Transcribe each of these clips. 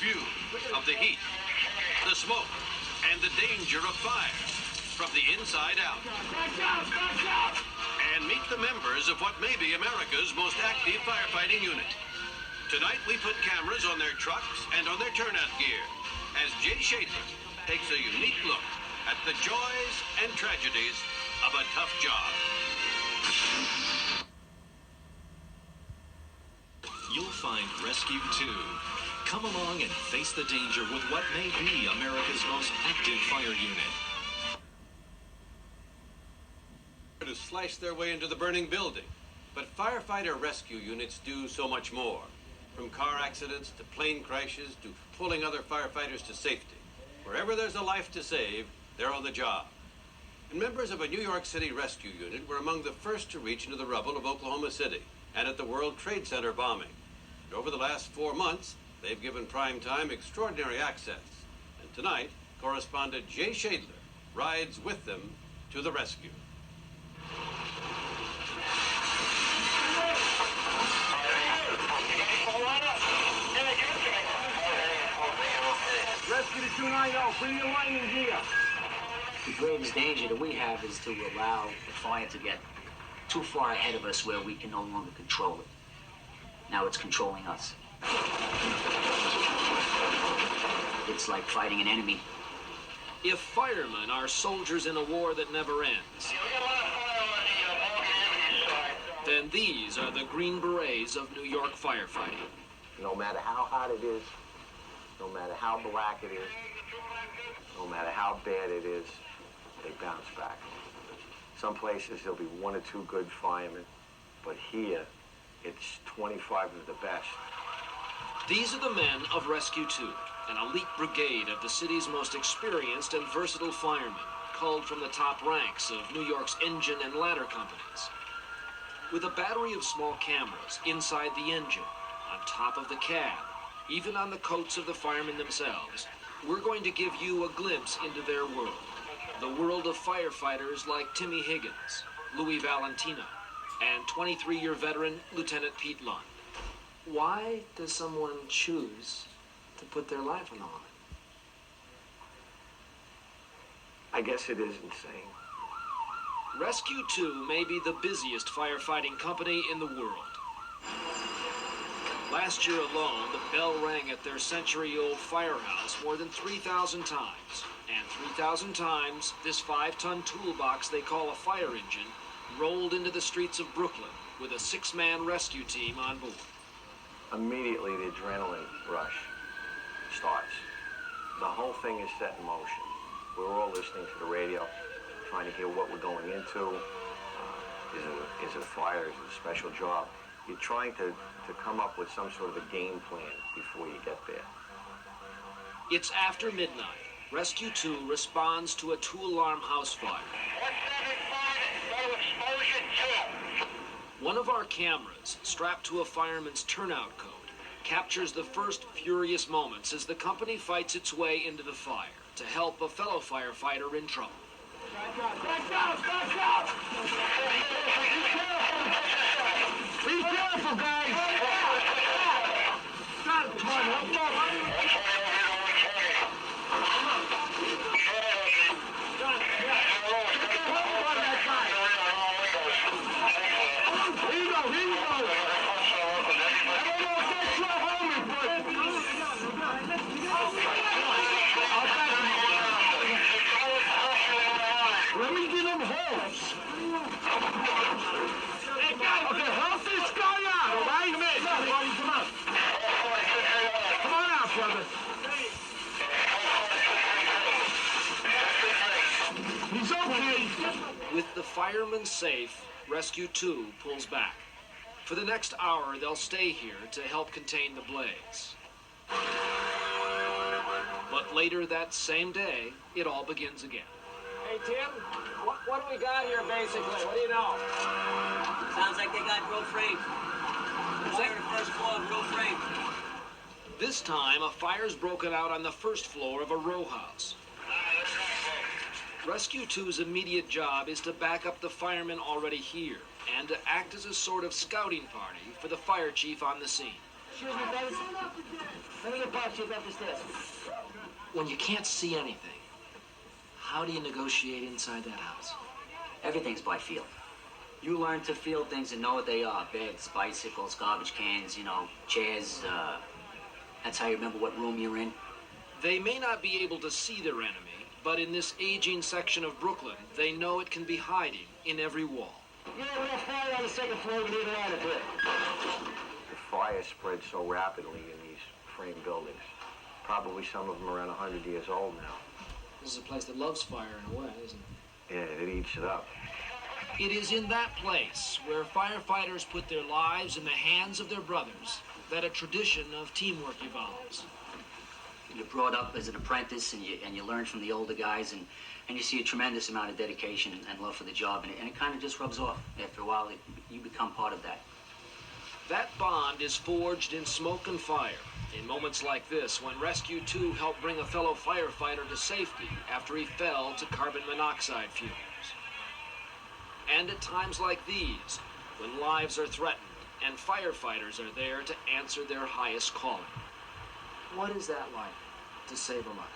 view of the heat, the smoke, and the danger of fire from the inside out. And meet the members of what may be America's most active firefighting unit. Tonight we put cameras on their trucks and on their turnout gear as Jay Shadler takes a unique look at the joys and tragedies of a tough job. You'll find Rescue 2. Come along and face the danger with what may be America's most active fire unit. To slice their way into the burning building. But firefighter rescue units do so much more. From car accidents to plane crashes to pulling other firefighters to safety. Wherever there's a life to save, they're on the job. And members of a New York City rescue unit were among the first to reach into the rubble of Oklahoma City and at the World Trade Center bombing. And over the last 4 months, they've given prime time extraordinary access. And tonight, correspondent Jay Shadler rides with them to the rescue. Rescue to 290, bring your landing gear. The greatest danger that we have is to allow the fire to get too far ahead of us where we can no longer control it. Now it's controlling us. It's like fighting an enemy. If firemen are soldiers in a war that never ends, then these are the Green Berets of New York firefighting. No matter how hot it is, no matter how black it is, no matter how bad it is, they bounce back. Some places there'll be 1 or 2 good firemen, but here it's 25 of the best. These are the men of Rescue 2, an elite brigade of the city's most experienced and versatile firemen, culled from the top ranks of New York's engine and ladder companies. With a battery of small cameras inside the engine, on top of the cab, even on the coats of the firemen themselves, we're going to give you a glimpse into their world. The world of firefighters like Timmy Higgins, Louis Valentino, and 23-year veteran Lieutenant Pete Lund. Why does someone choose to put their life on the line? I guess it is insane. Rescue 2 may be the busiest firefighting company in the world. Last year alone, the bell rang at their century-old firehouse more than 3,000 times. And 3,000 times, this 5-ton toolbox they call a fire engine rolled into the streets of Brooklyn with a 6-man rescue team on board. Immediately, the adrenaline rush starts. The whole thing is set in motion. We're all listening to the radio, trying to hear what we're going into. Is it a fire? Is it a special job? You're trying to come up with some sort of a game plan before you get there. It's after midnight. Rescue 2 responds to a 2-alarm house fire. One of our cameras, strapped to a fireman's turnout coat, captures the first furious moments as the company fights its way into the fire to help a fellow firefighter in trouble. Back out! Be careful, guys! Come on, help up! Let me get him hose. Okay, help this guy out, all right? Come on. Come on out, brother. He's okay. With the firemen safe, Rescue 2 pulls back. For the next hour, they'll stay here to help contain the blaze. But later that same day, it all begins again. Hey, Tim, what do we got here, basically? What do you know? Sounds like they got road freight. Fire on the first floor of road freight. This time, a fire's broken out on the first floor of a row house. Rescue 2's immediate job is to back up the firemen already here and to act as a sort of scouting party for the fire chief on the scene. Excuse me, fellas. Let me get past you up the stairs. When you can't see anything, how do you negotiate inside that house? Everything's by feel. You learn to feel things and know what they are. Beds, bicycles, garbage cans, you know, chairs. That's how you remember what room you're in. They may not be able to see their enemy, but in this aging section of Brooklyn, they know it can be hiding in every wall. You know, we'll fire on the second floor. We need a line of brick. The fire spread so rapidly in these frame buildings. Probably some of them around 100 years old now. This is a place that loves fire in a way, isn't it? Yeah, it eats it up. It is in that place where firefighters put their lives in the hands of their brothers that a tradition of teamwork evolves. You're brought up as an apprentice, and you learn from the older guys, and you see a tremendous amount of dedication and love for the job, and it kind of just rubs off. After a while, you become part of that. That bond is forged in smoke and fire. In moments like this, when Rescue 2 helped bring a fellow firefighter to safety after he fell to carbon monoxide fumes. And at times like these, when lives are threatened and firefighters are there to answer their highest calling. What is that like, to save a life?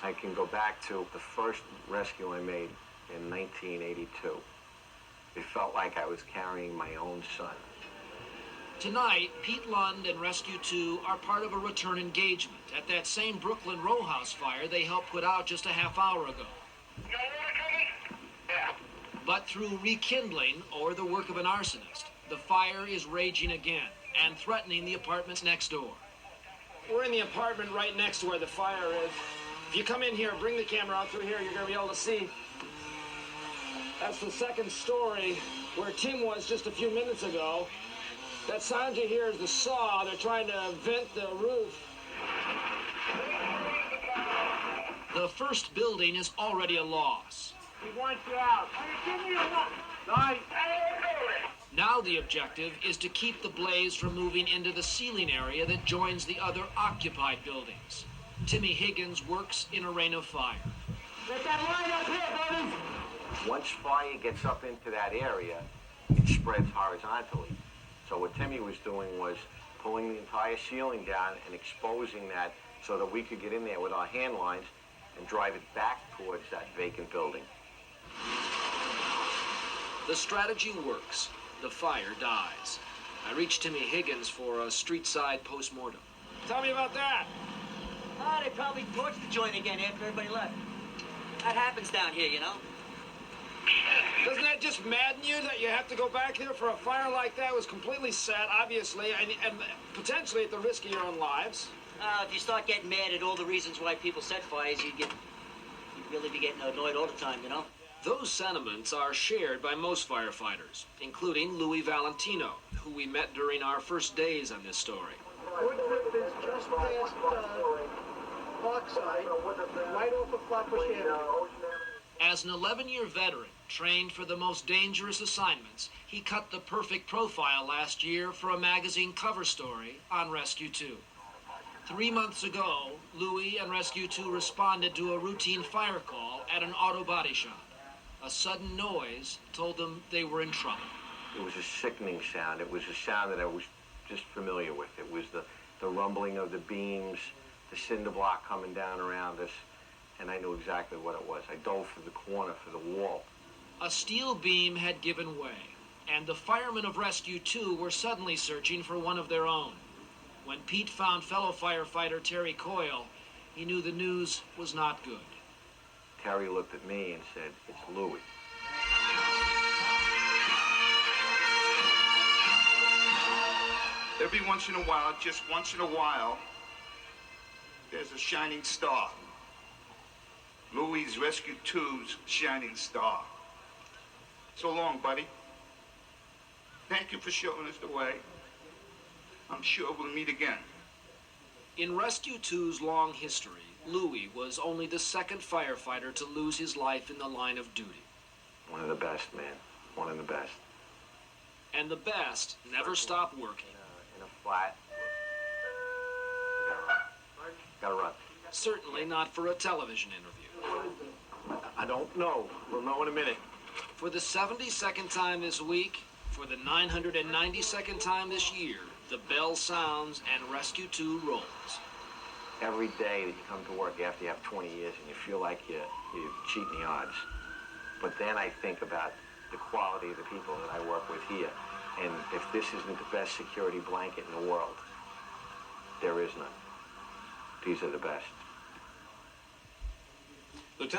I can go back to the first rescue I made in 1982. It felt like I was carrying my own son. Tonight, Pete Lund and Rescue 2 are part of a return engagement at that same Brooklyn row house fire they helped put out just a half hour ago. But through rekindling or the work of an arsonist, the fire is raging again and threatening the apartments next door. We're in the apartment right next to where the fire is. If you come in here, bring the camera out through here, you're going to be able to see. That's the second story where Tim was just a few minutes ago. That sound you hear is the saw. They're trying to vent the roof. The first building is already a loss. We want you out. Nice. Now the objective is to keep the blaze from moving into the ceiling area that joins the other occupied buildings. Timmy Higgins works in a rain of fire. Get that line up here, buddy. Once fire gets up into that area, it spreads horizontally. So what Timmy was doing was pulling the entire ceiling down and exposing that so that we could get in there with our hand lines and drive it back towards that vacant building. The strategy works. The fire dies. I reached Timmy Higgins for a street-side post-mortem. Tell me about that. Ah, they probably torched the joint again after everybody left. That happens down here, you know. Doesn't that just madden you that you have to go back there for a fire like that? It was completely set, obviously, and potentially at the risk of your own lives. If you start getting mad at all the reasons why people set fires, you'd really be getting annoyed all the time, you know? Those sentiments are shared by most firefighters, including Louis Valentino, who we met during our first days on this story. Woodruff is just past Parkside, right off of Flatbush Avenue. As an 11-year veteran, trained for the most dangerous assignments, he cut the perfect profile last year for a magazine cover story on Rescue 2. 3 months ago, Louis and Rescue 2 responded to a routine fire call at an auto body shop. A sudden noise told them they were in trouble. It was a sickening sound. It was a sound that I was just familiar with. It was the rumbling of the beams, the cinder block coming down around us, and I knew exactly what it was. I dove for the corner, for the wall. A steel beam had given way, and the firemen of Rescue 2 were suddenly searching for one of their own. When Pete found fellow firefighter Terry Coyle, he knew the news was not good. Terry looked at me and said, "It's Louis." Every once in a while, just once in a while, there's a shining star. Louis' Rescue 2's shining star. So long, buddy. Thank you for showing us the way. I'm sure we'll meet again. In Rescue 2's long history, Louis was only the second firefighter to lose his life in the line of duty. One of the best, man. One of the best. And the best never stopped working. In a flat. Gotta run. Certainly not for a television interview. I don't know. We'll know in a minute. For the 72nd time this week, for the 992nd time this year, The bell sounds and Rescue 2 rolls. Every day that you come to work after you have 20 years and you feel like you're cheating the odds. But then I think about the quality of the people that I work with here. And if this isn't the best security blanket in the world, there is none. These are the best. Lieutenant